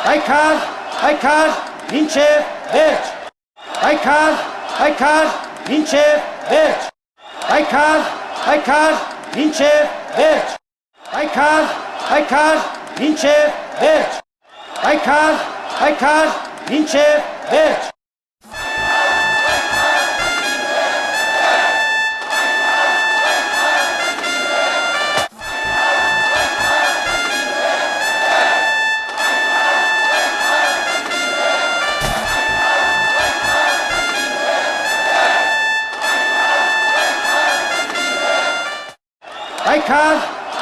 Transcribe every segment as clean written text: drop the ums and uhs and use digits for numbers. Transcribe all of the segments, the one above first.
Հայքան, մինչև վերջ, Հայքան, մինչև վերջ, Հայքան, մինչև վերջ, Հայքան, մինչև վերջ, Հայքան, մինչև վերջ, Հայքան, մինչև վերջ,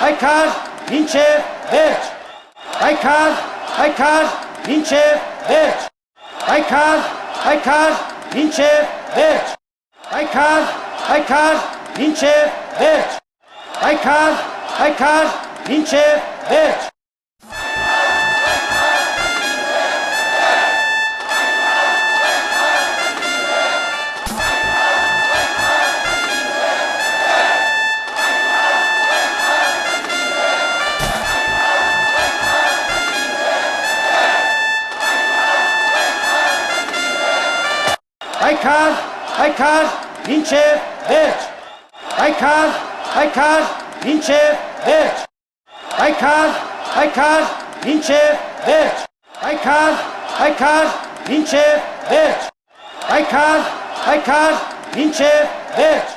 Հայքան, մինչև վերջ, Հայքան, մինչև վերջ, Հայքան, մինչև վերջ, Հայքան, մինչև վերջ, Հայքան, մինչև վերջ, Հայքան, մինչև վերջ, Հայքան, մինչև վերջ, Հայքան, մինչև վերջ, Հայքան, մինչև վերջ,